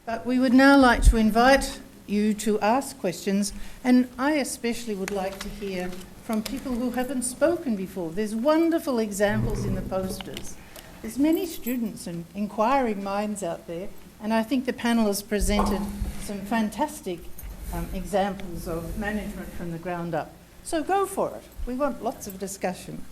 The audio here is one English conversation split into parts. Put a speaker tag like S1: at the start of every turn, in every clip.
S1: But we would now like to invite you to ask questions, and I especially would like to hear from people who haven't spoken before. There's wonderful examples in the posters. There's many students and inquiring minds out there, and I think the panel has presented some fantastic examples of management from the ground up. So go for it. We want lots of discussion.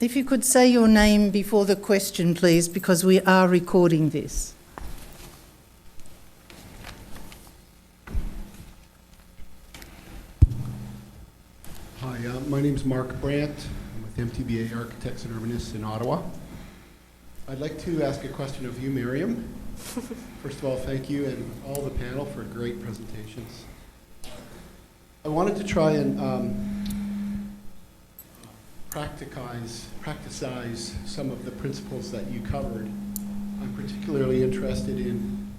S1: If you could say your name before the question, please, because we are recording this.
S2: Hi, my name is Mark Brandt. I'm with MTBA Architects and Urbanists in Ottawa. I'd like to ask a question of you, Miriam. First of all, thank you and all the panel for great presentations. I wanted to try and practicize some of the principles that you covered. I'm particularly interested in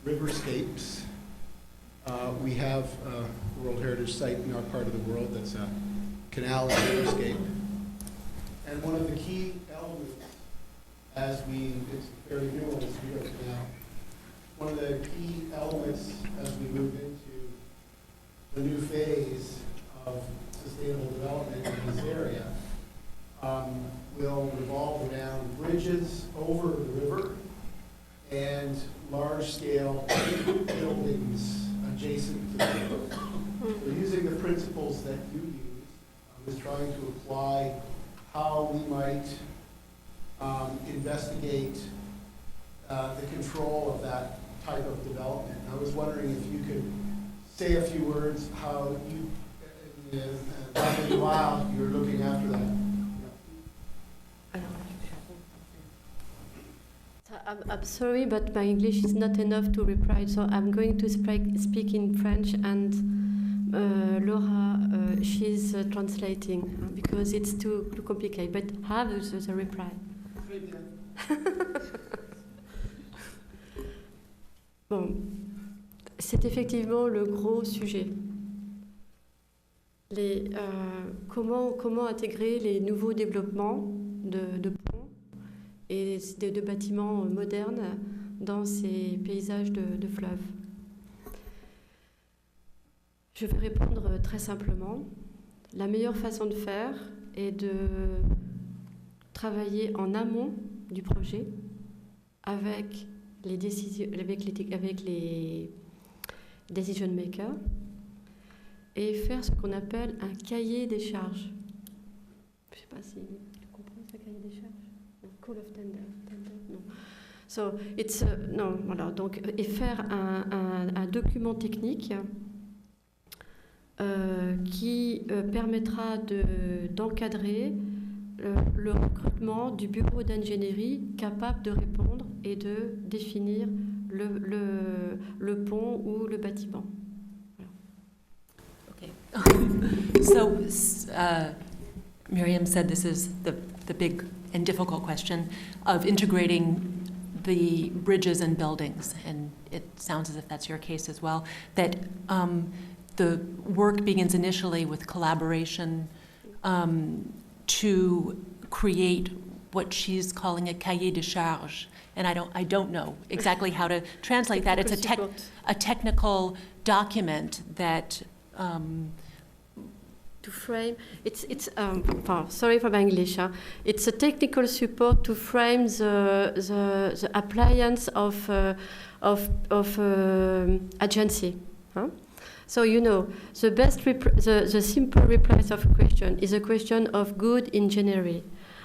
S2: riverscapes. We have a World Heritage Site in our part of the world that's a canal and riverscape. And one of the key elements it's very new on the Street Canal, one of the key elements as we move into the new phase of sustainable development in this area will revolve around bridges over the river and large-scale buildings adjacent to the river. So using the principles that you use, I was trying to apply how we might investigate the control of that type of development. I was wondering if you could say a few words how you, while you're looking after that.
S3: I'm sorry, but my English is not enough to reply, so I'm going to speak in French, and Laura, she's translating because it's too complicated, but have the reply. Bon, c'est effectivement le gros sujet. Comment intégrer les nouveaux développements de ponts et de bâtiments modernes dans ces paysages de fleuves. Je vais répondre très simplement. La meilleure façon de faire est de travailler en amont du projet avec les decision makers et faire ce qu'on appelle un cahier des charges. Je ne sais pas si tu comprends ce cahier des charges. Call of tender. No. So it's non, voilà. Donc et faire un document technique qui permettra d'encadrer le recrutement du bureau d'ingénierie capable de répondre et de définir le pont ou le bâtiment. Voilà.
S4: Okay. So Miriam said this is the big and difficult question of integrating the bridges and buildings, and it sounds as if that's your case as well, that the work begins initially with collaboration to create what she's calling a cahier de charge. And I don't know exactly how to translate that. It's a technical document that
S3: to frame sorry for my English. It's a technical support to frame the appliance of agency. Huh? So the simple reply of a question is a question of good engineering,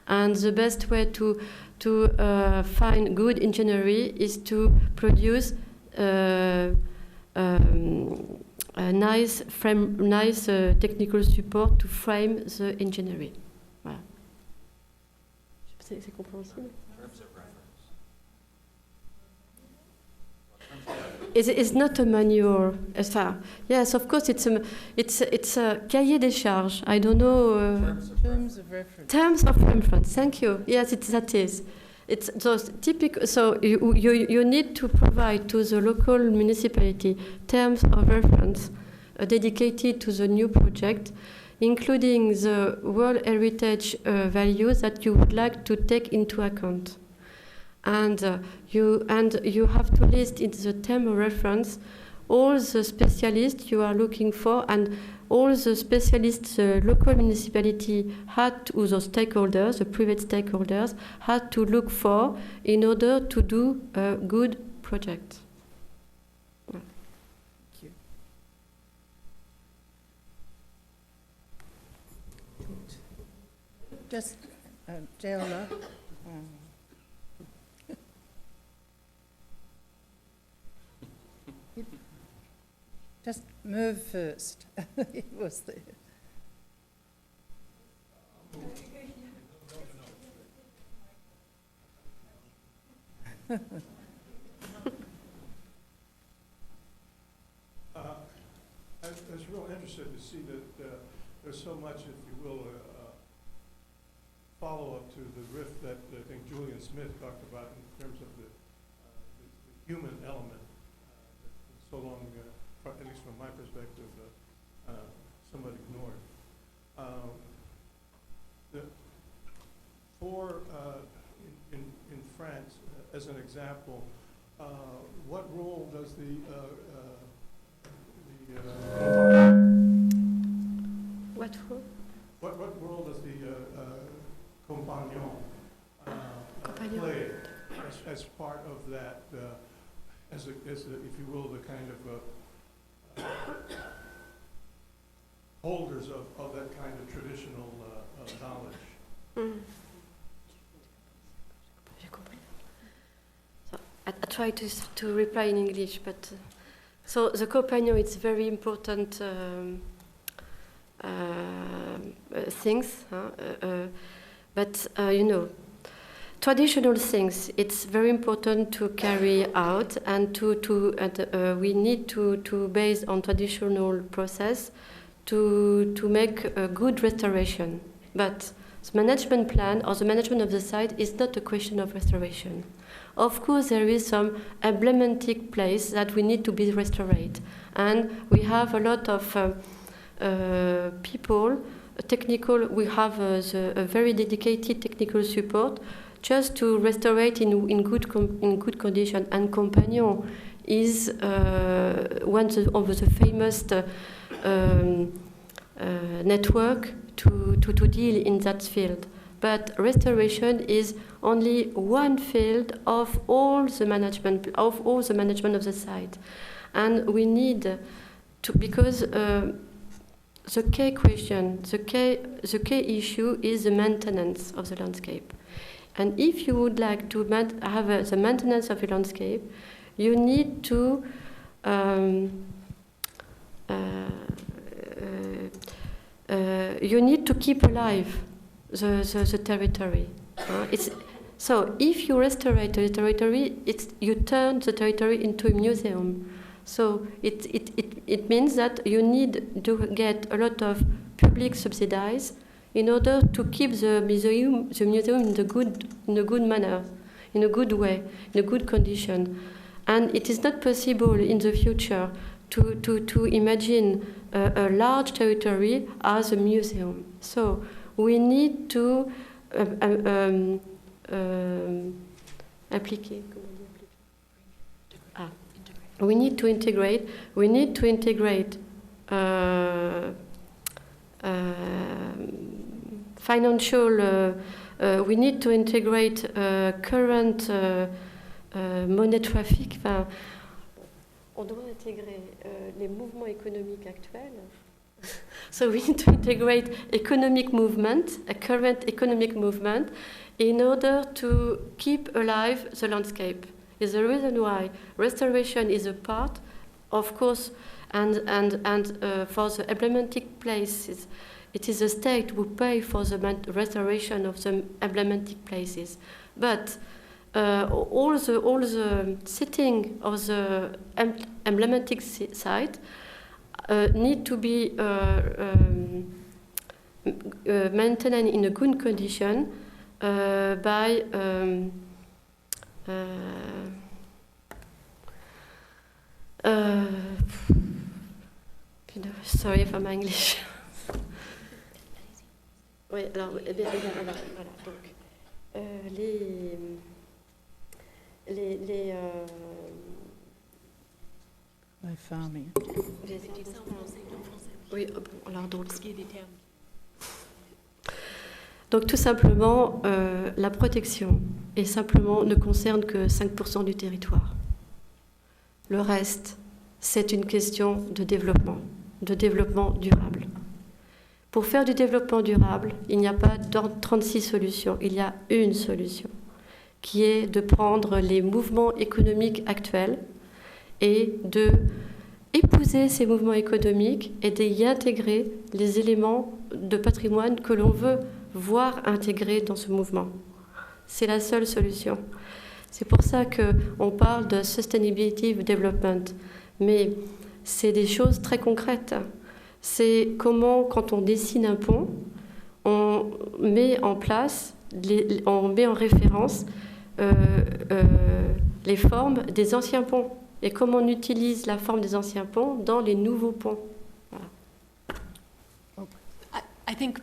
S3: and the best way to find good engineering is to produce a nice technical support to frame the engineering. Voilà. C'est compréhensible? It's not a manual. Yes, of course, it's a cahier des charges. I don't know.
S1: Terms of reference.
S3: Terms of reference. Thank you. Yes, that is. It's those typical. So you need to provide to the local municipality terms of reference dedicated to the new project, including the World Heritage values that you would like to take into account. And you have to list in the term of reference all the specialists you are looking for, and all the specialists the local municipality had to, the stakeholders, the private stakeholders, had to look for in order to do a good project.
S1: Thank you. Just, Jaola. Just move first. It was there.
S5: I was real interested to see that there's so much, if you will, follow-up to the riff that I think Julian Smith talked about in terms of the human element that's so long, at least from my perspective, somewhat ignored. In France, as an example, what role does what role does the compagnon play as part of that, as if you will, the kind of holders of that kind of traditional knowledge?
S3: Mm. So I try to reply in English, but so the compagnon, it's very important things, but you know, traditional things, it's very important to carry out, and we need to base on traditional process to make a good restoration. But the management plan or the management of the site is not a question of restoration. Of course, there is some emblematic place that we need to be restored, and we have a lot of people, technical. We have a very dedicated technical support just to restore it in good condition. And Compagnon is one of the famous network to deal in that field. But restoration is only one field of all the management of the site, and we need to, because the key question, the key issue is the maintenance of the landscape. And if you would like to have the maintenance of the landscape, you need to keep alive the territory. So if you restore the territory, you turn the territory into a museum. So it means that you need to get a lot of public subsidies in order to keep the museum in a good manner, in a good way, in a good condition. And it is not possible in the future to imagine a large territory as a museum. So we need to we need to integrate financial. We need to integrate current money traffic. On doit intégrer les mouvements économiques actuels. So we need to integrate economic movement, a current economic movement, in order to keep alive the landscape. Is the reason why restoration is a part, of course, and for the emblematic places, it is the state who pay for the restoration of the emblematic places. But all the setting of the emblematic site need to be maintained in a good condition by sorry for my English. Oui, alors, voilà. Donc,
S1: By farming.
S3: Oui, bon, alors donc tout simplement, la protection ne concerne que 5% du territoire. Le reste, c'est une question de développement durable. Pour faire du développement durable, il n'y a pas 36 solutions, il y a une solution, qui est de prendre les mouvements économiques actuels et de épouser ces mouvements économiques et d'y intégrer les éléments de patrimoine que l'on veut voir intégrés dans ce mouvement. C'est la seule solution. C'est pour ça qu'on parle de sustainability development, mais c'est des choses très concrètes. C'est comment, quand on dessine un pont, on met en place, on met en référence les formes des anciens ponts et comment on utilise la forme des anciens ponts dans les nouveaux ponts. Voilà.
S4: I think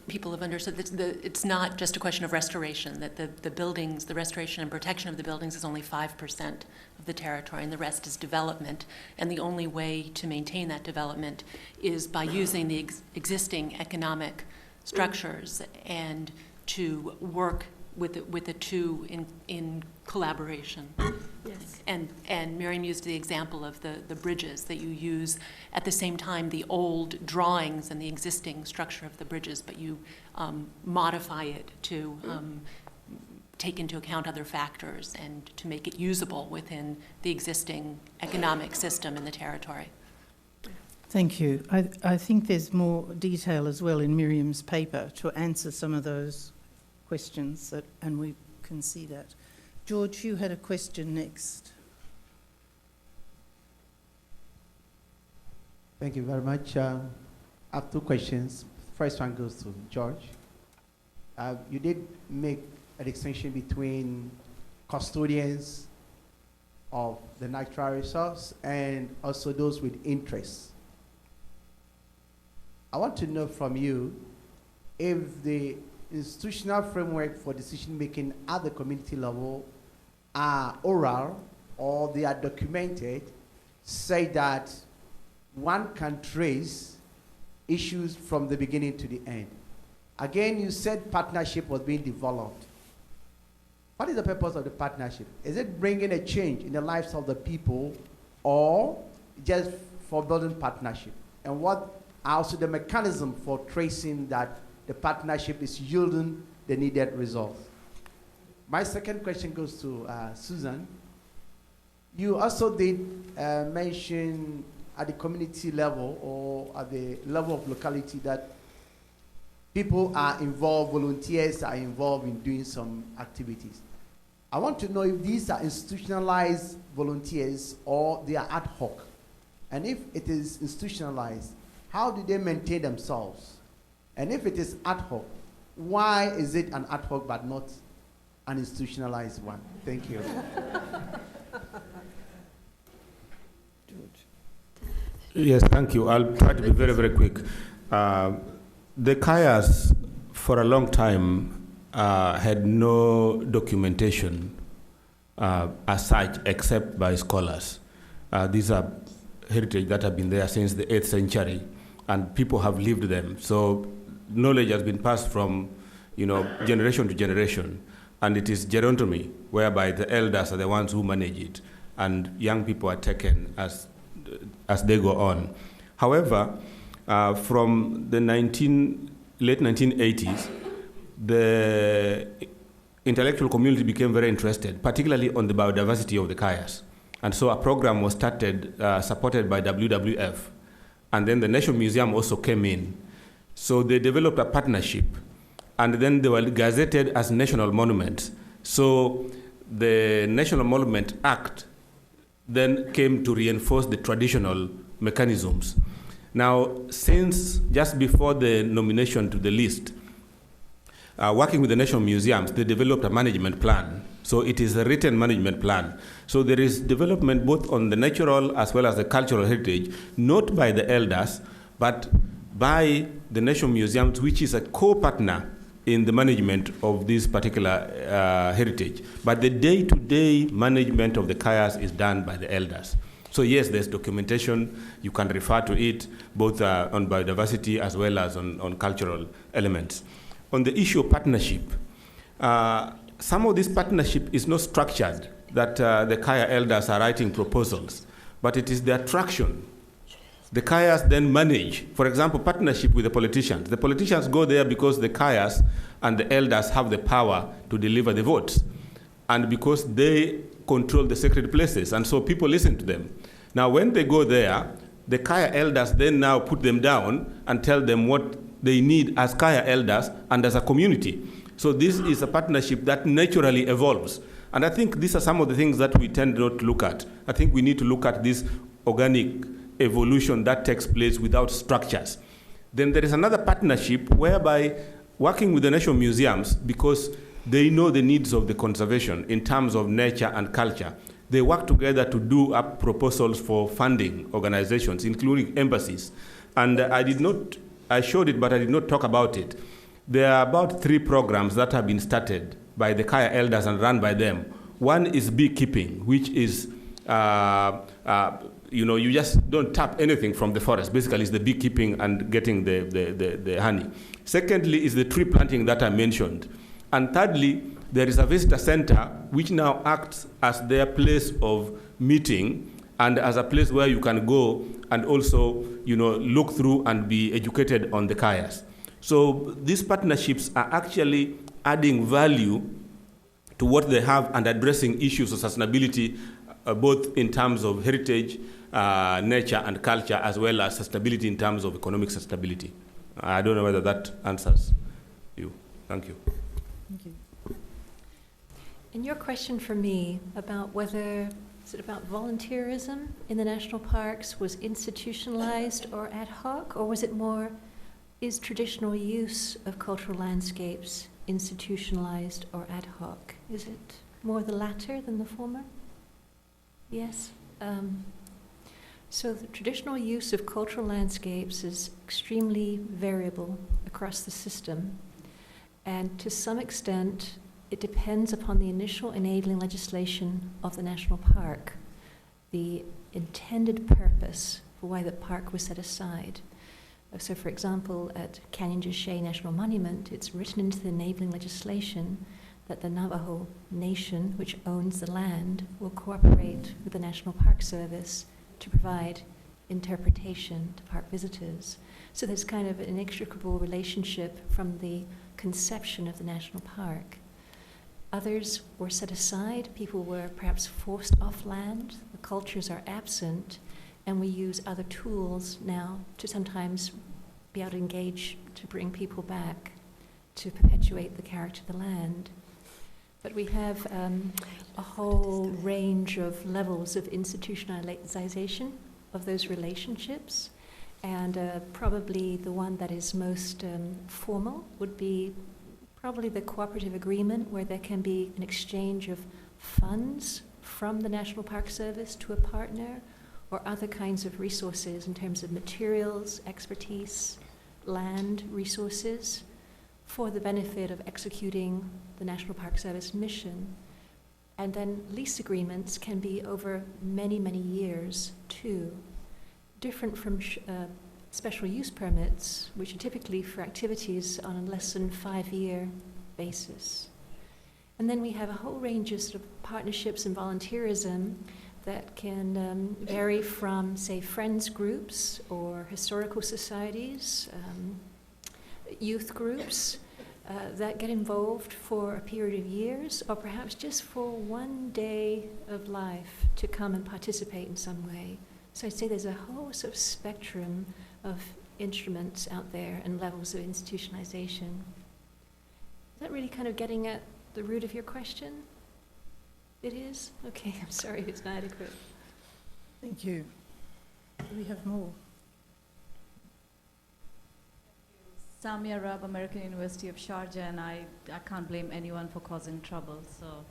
S4: people have understood that it's not just a question of restoration, that the buildings, the restoration and protection of the buildings is only 5% of the territory and the rest is development. And the only way to maintain that development is by using the existing economic structures and to work with the two in collaboration.
S3: Yes.
S4: And Miriam used the example of the bridges, that you use at the same time the old drawings and the existing structure of the bridges, but you modify it to take into account other factors and to make it usable within the existing economic system in the territory.
S1: Thank you. I think there's more detail as well in Miriam's paper to answer some of those questions, and we can see that. George, you had a question next.
S6: Thank you very much. I have two questions. First one goes to George. You did make a distinction between custodians of the natural resource and also those with interests. I want to know from you if the institutional framework for decision-making at the community level are oral or they are documented, say that one can trace issues from the beginning to the end. Again, you said partnership was being developed. What is the purpose of the partnership? Is it bringing a change in the lives of the people or just for building partnership? And what are also the mechanism for tracing that the partnership is yielding the needed results? My second question goes to Susan. You also did mention at the community level or at the level of locality that people are involved, volunteers are involved in doing some activities. I want to know if these are institutionalized volunteers or they are ad hoc. And if it is institutionalized, how do they maintain themselves? And if it is ad hoc, why is it an ad hoc but not an institutionalized one? Thank you.
S7: Yes, thank you. I'll try to be very, very quick. The Kayas, for a long time, had no documentation as such except by scholars. These are heritage that have been there since the 8th century, and people have lived them. So knowledge has been passed from, generation to generation, and it is gerontomy, whereby the elders are the ones who manage it, and young people are taken as they go on. However, from the late 1980s, the intellectual community became very interested, particularly on the biodiversity of the Kayas. And so a program was started, supported by WWF. And then the National Museum also came in. So they developed a partnership. And then they were gazetted as national monuments. So the National Monument Act then came to reinforce the traditional mechanisms. Now, since just before the nomination to the list, working with the national museums, they developed a management plan. So it is a written management plan. So there is development both on the natural as well as the cultural heritage, not by the elders, but by the national museums, which is a co-partner in the management of this particular heritage. But the day-to-day management of the kayas is done by the elders. So yes, there's documentation. You can refer to it, both on biodiversity as well as on cultural elements. On the issue of partnership, some of this partnership is not structured, that the kaya elders are writing proposals, but it is the attraction. The kayas then manage, for example, partnership with the politicians. The politicians go there because the kayas and the elders have the power to deliver the votes, and because they control the sacred places, and so people listen to them. Now, when they go there, the kaya elders then now put them down and tell them what they need as kaya elders and as a community. So this is a partnership that naturally evolves. And I think these are some of the things that we tend not to look at. I think we need to look at this organic evolution that takes place without structures. Then there is another partnership whereby working with the national museums, because they know the needs of the conservation in terms of nature and culture, they work together to do up proposals for funding organizations, including embassies. And I showed it, but I did not talk about it. There are about 3 programs that have been started by the kaya elders and run by them. One is beekeeping, which is, you just don't tap anything from the forest. Basically, it's the beekeeping and getting the honey. Secondly is the tree planting that I mentioned. And thirdly, there is a visitor center which now acts as their place of meeting and as a place where you can go and also, look through and be educated on the kayas. So these partnerships are actually adding value to what they have and addressing issues of sustainability, both in terms of heritage, nature and culture, as well as sustainability in terms of economic sustainability. I don't know whether that answers you. Thank you.
S1: Thank you.
S8: And your question for me about whether, is it about volunteerism in the national parks was institutionalized or ad hoc, or was it more, is traditional use of cultural landscapes institutionalized or ad hoc? Is it more the latter than the former? Yes. So the traditional use of cultural landscapes is extremely variable across the system. And to some extent, it depends upon the initial enabling legislation of the national park, the intended purpose for why the park was set aside. So for example, at Canyon de Chelly National Monument, it's written into the enabling legislation that the Navajo Nation, which owns the land, will cooperate with the National Park Service to provide interpretation to park visitors. So there's kind of an inextricable relationship from the conception of the national park. Others were set aside, people were perhaps forced off land, the cultures are absent, and we use other tools now to sometimes be able to engage, to bring people back, to perpetuate the character of the land. But we have a whole range of levels of institutionalization of those relationships, and probably the one that is most formal would be probably the cooperative agreement, where there can be an exchange of funds from the National Park Service to a partner, or other kinds of resources in terms of materials, expertise, land resources, for the benefit of executing the National Park Service mission. And then lease agreements can be over many, many years too, different from special use permits, which are typically for activities on a less than 5-year basis. And then we have a whole range of sort of partnerships and volunteerism that can vary from, say, friends groups or historical societies, youth groups that get involved for a period of years, or perhaps just for one day of life to come and participate in some way. So I'd say there's a whole sort of spectrum of instruments out there and levels of institutionalization. Is that really kind of getting at the root of your question? It is? Okay, I'm sorry if it's not adequate.
S1: Thank you. Do we have more?
S9: Samia Rab, American University of Sharjah, and I can't blame anyone for causing trouble, so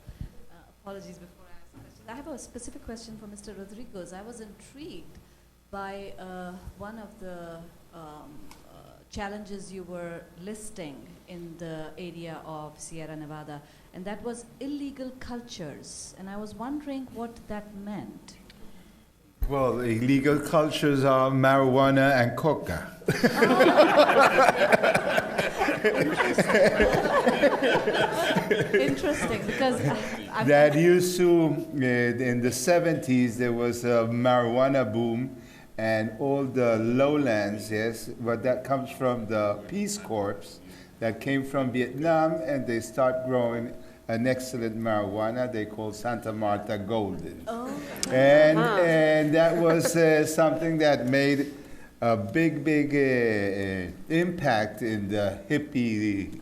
S9: apologies before I ask questions. I have a specific question for Mr. Rodriguez. I was intrigued by one of the challenges you were listing in the area of Sierra Nevada, and that was illegal cultures. And I was wondering what that meant.
S10: Well, illegal cultures are marijuana and coca.
S9: Interesting, because
S10: That used to, in the 70s, there was a marijuana boom, and all the lowlands, yes, but that comes from the Peace Corps that came from Vietnam, and they start growing an excellent marijuana they call Santa Marta Golden.
S9: Oh.
S10: And that was something that made a big impact in the hippie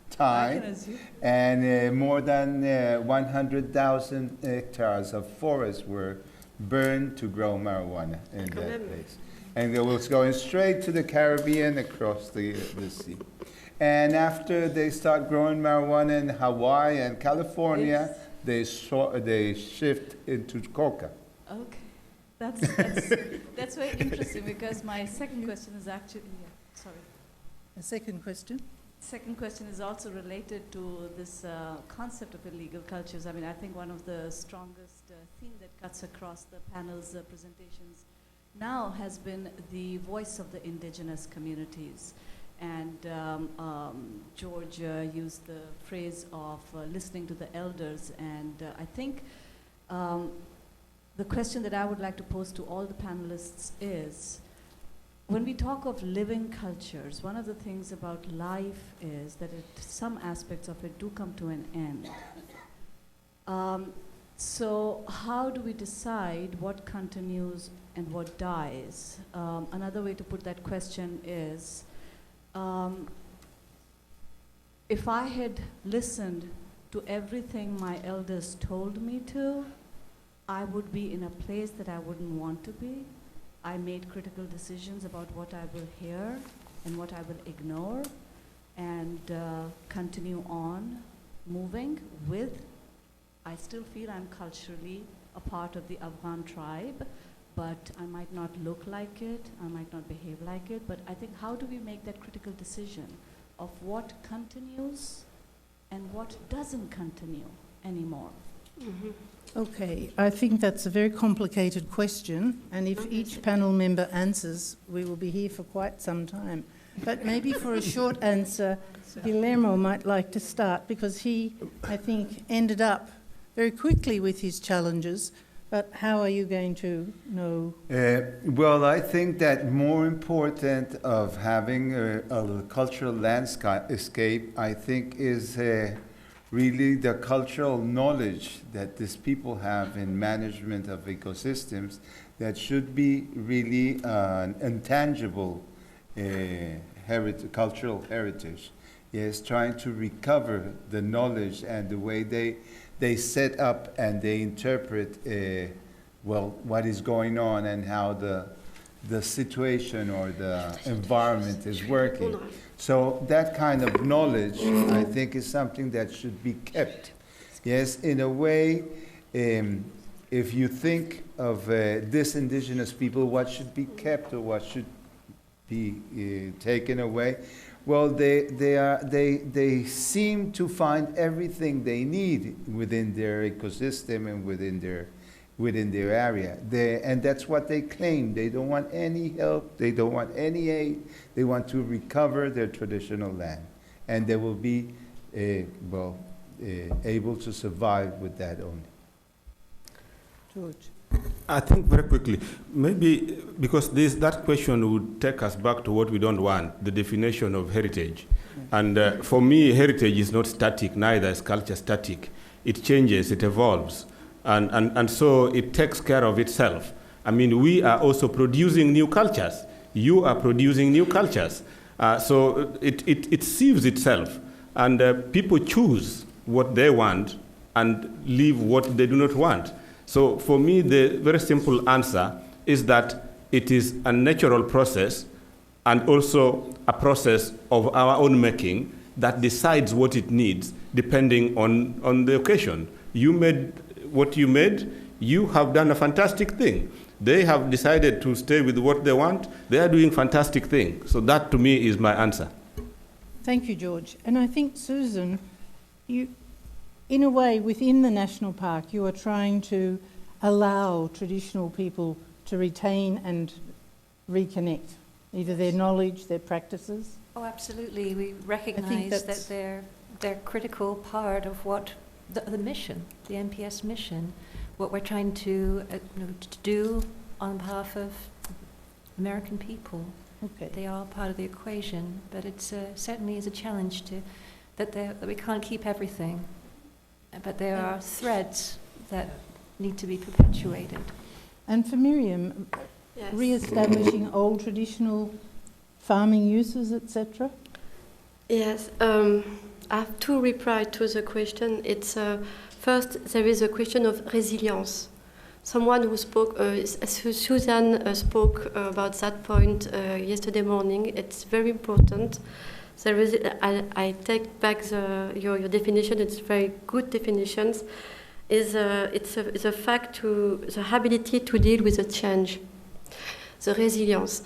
S10: time. And more than 100,000 hectares of forest were burned to grow marijuana in that place. And it was going straight to the Caribbean across the sea. And after they start growing marijuana in Hawaii and California, they shift into coca.
S9: Okay, that's very interesting, because my second question is actually, sorry.
S1: A second question?
S9: Second question is also related to this concept of illegal cultures. I mean, I think one of the strongest theme that cuts across the panel's presentations now has been the voice of the indigenous communities. And George used the phrase of listening to the elders. And I think the question that I would like to pose to all the panelists is, when we talk of living cultures, one of the things about life is that some aspects of it do come to an end. So how do we decide what continues and what dies? Another way to put that question is, if I had listened to everything my elders told me to, I would be in a place that I wouldn't want to be. I made critical decisions about what I will hear and what I will ignore, and continue on moving with, I still feel I'm culturally a part of the Afghan tribe, but I might not look like it, I might not behave like it, but I think how do we make that critical decision of what continues and what doesn't continue anymore?
S3: Mm-hmm.
S1: Okay, I think that's a very complicated question, and if each panel member answers, we will be here for quite some time. But maybe for a short answer, Guillermo might like to start, because he, I think, ended up very quickly with his challenges. But how are you going to know?
S10: Well, I think that more important of having a cultural landscape, I think, is really the cultural knowledge that these people have in management of ecosystems that should be really an intangible cultural heritage. Yes, trying to recover the knowledge and the way they set up and they interpret what is going on and how the situation or the environment is working. So that kind of knowledge, I think, is something that should be kept. Yes, in a way, if you think of this indigenous people, what should be kept or what should be taken away, well, they seem to find everything they need within their ecosystem and within their area. And that's what they claim. They don't want any help. They don't want any aid. They want to recover their traditional land. And they will be able to survive with that only.
S1: George.
S7: I think very quickly, maybe because that question would take us back to what we don't want, the definition of heritage. And for me, heritage is not static, neither is culture static. It changes, it evolves. And so it takes care of itself. I mean, we are also producing new cultures. You are producing new cultures. So it sieves itself. And people choose what they want and leave what they do not want. So for me, the very simple answer is that it is a natural process and also a process of our own making that decides what it needs depending on the occasion. You made what you made, you have done a fantastic thing. They have decided to stay with what they want. They are doing fantastic things. So that, to me, is my answer.
S1: Thank you, George. And I think, Susan, you, in a way, within the national park, you are trying to allow traditional people to retain and reconnect, either their knowledge, their practices.
S8: Oh, absolutely. We recognise that they're critical part of what the mission, the NPS mission, what we're trying to do on behalf of American people.
S1: Okay.
S8: They are part of the equation, but it's certainly is a challenge that we can't keep everything, but there are threads that need to be perpetuated.
S1: And for Miriam,
S3: Yes.
S1: re-establishing old traditional farming uses, etc.?
S3: Yes, I have two replies to the question. It's first, there is a question of resilience. Someone who spoke, Susan spoke about that point yesterday morning. It's very important. There is, I take back your definition. It's very good definitions. It's a fact to the ability to deal with the change, the resilience.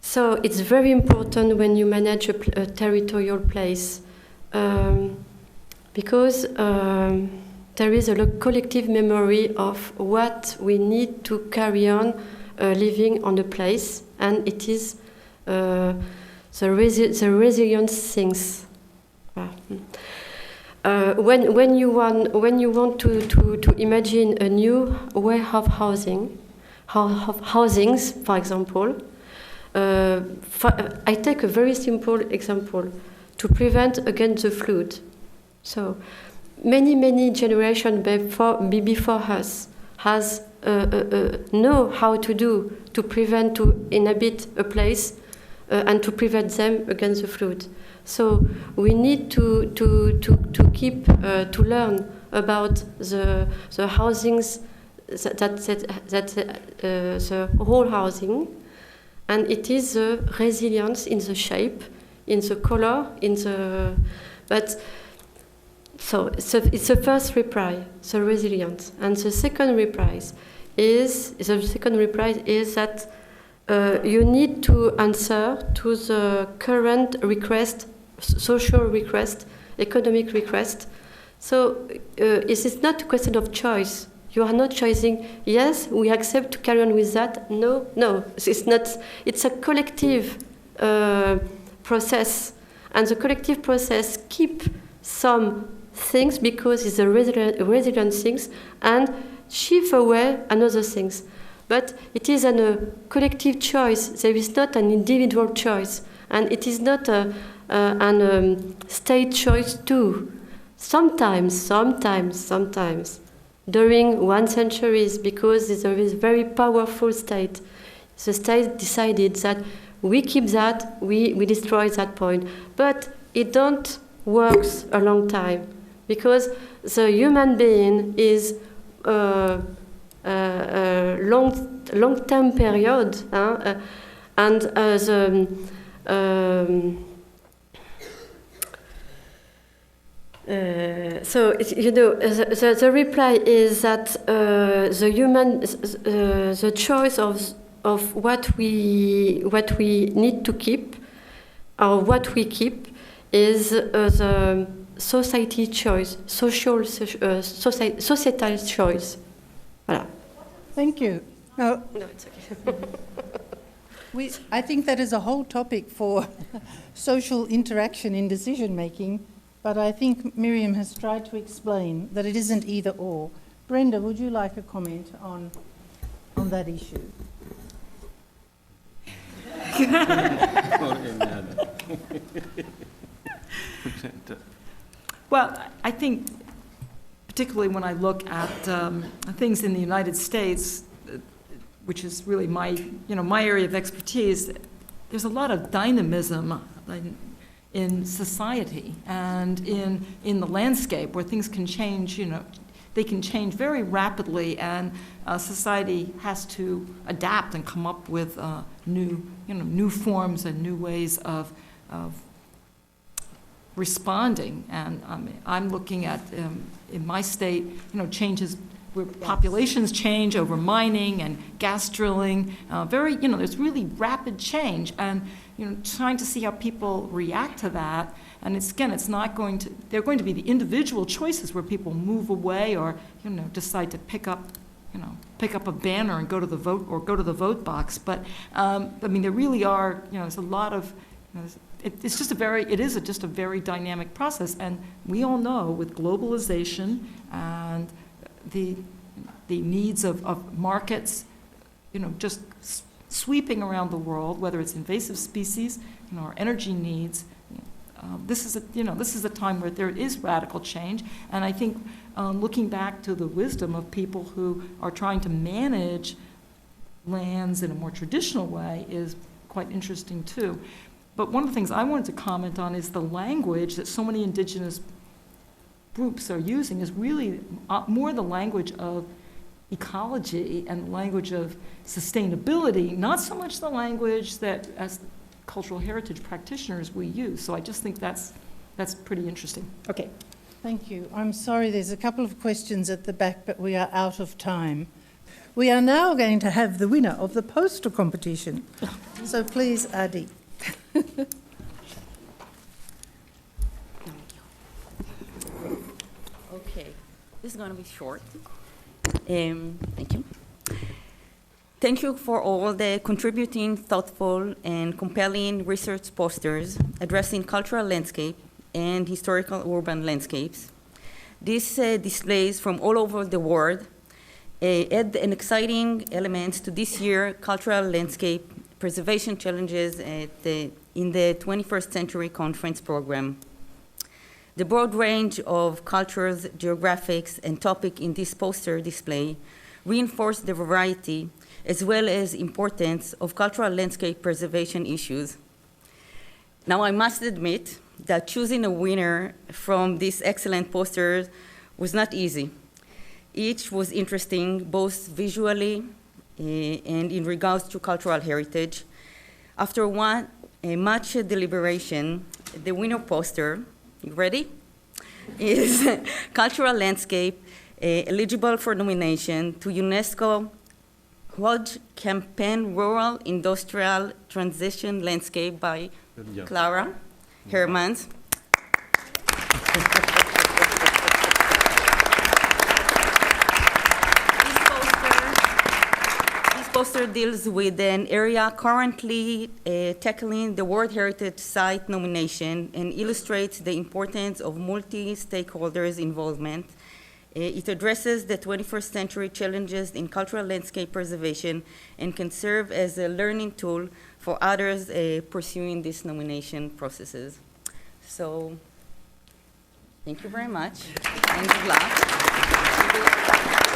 S3: So it's very important when you manage a territorial place because there is a collective memory of what we need to carry on living on a place, and it is the resilience things. When you want to imagine a new way of housings, for example, I take a very simple example to prevent against the flood. So many generations before us has know how to do to prevent, to inhabit a place and to prevent them against the flood. So we need to keep to learn about the housings the whole housing, and it is the resilience in the shape, in the color, in the so it's the first reply, the resilience, and the second reply is that you need to answer to the current request, social request, economic request. So it is not a question of choice. You are not choosing, yes, we accept to carry on with that. No, it's not. It's a collective process, and the collective process keep some things because it's a resilient things and shift away another things. But it is a collective choice. There is not an individual choice, and it is not a state choice too. Sometimes, during 1 century, because there is very powerful state, the state decided that we keep that, we destroy that point. But it don't work a long time, because the human being is long-term period, and so the reply is that the choice of what we need to keep or what we keep is the society choice, societal choice. Voilà.
S1: Thank you. No,
S3: it's okay.
S1: I think that is a whole topic for social interaction in decision making, but I think Miriam has tried to explain that it isn't either or. Brenda, would you like a comment on that issue?
S11: Well, I think particularly when I look at things in the United States, which is really my area of expertise, there's a lot of dynamism in society and in the landscape where things can change. They can change very rapidly, and society has to adapt and come up with new forms and new ways of responding. And I'm looking at in my state, changes where populations change over mining and gas drilling. There's really rapid change, and trying to see how people react to that. And it's not going to. They're going to be the individual choices where people move away or decide to pick up a banner and go to the vote box. But there really are. There's a lot of. It is just a very dynamic process, and we all know with globalization and the needs of markets, just sweeping around the world, whether it's invasive species, our energy needs. This is a time where there is radical change, and I think looking back to the wisdom of people who are trying to manage lands in a more traditional way is quite interesting too. But one of the things I wanted to comment on is the language that so many indigenous groups are using is really more the language of ecology and the language of sustainability, not so much the language that as cultural heritage practitioners we use. So I just think that's pretty interesting. Okay.
S1: Thank you. I'm sorry, there's a couple of questions at the back, but we are out of time. We are now going to have the winner of the poster competition. So please, Adi.
S12: Okay, this is going to be short. Thank you. Thank you for all the contributing, thoughtful, and compelling research posters addressing cultural landscape and historical urban landscapes. These displays from all over the world add an exciting element to this year's cultural landscape preservation challenges in the 21st Century Conference program. The broad range of cultures, geographics, and topics in this poster display reinforce the variety as well as importance of cultural landscape preservation issues. Now, I must admit that choosing a winner from these excellent posters was not easy. Each was interesting, both visually and in regards to cultural heritage. After much deliberation, the winner poster, you ready? Is Cultural Landscape, eligible for nomination to UNESCO Hodge Campaign Rural Industrial Transition Landscape by Clara Hermans. This poster deals with an area currently tackling the World Heritage Site nomination and illustrates the importance of multi-stakeholders' involvement. It addresses the 21st century challenges in cultural landscape preservation and can serve as a learning tool for others pursuing these nomination processes. So, thank you very much, and good luck.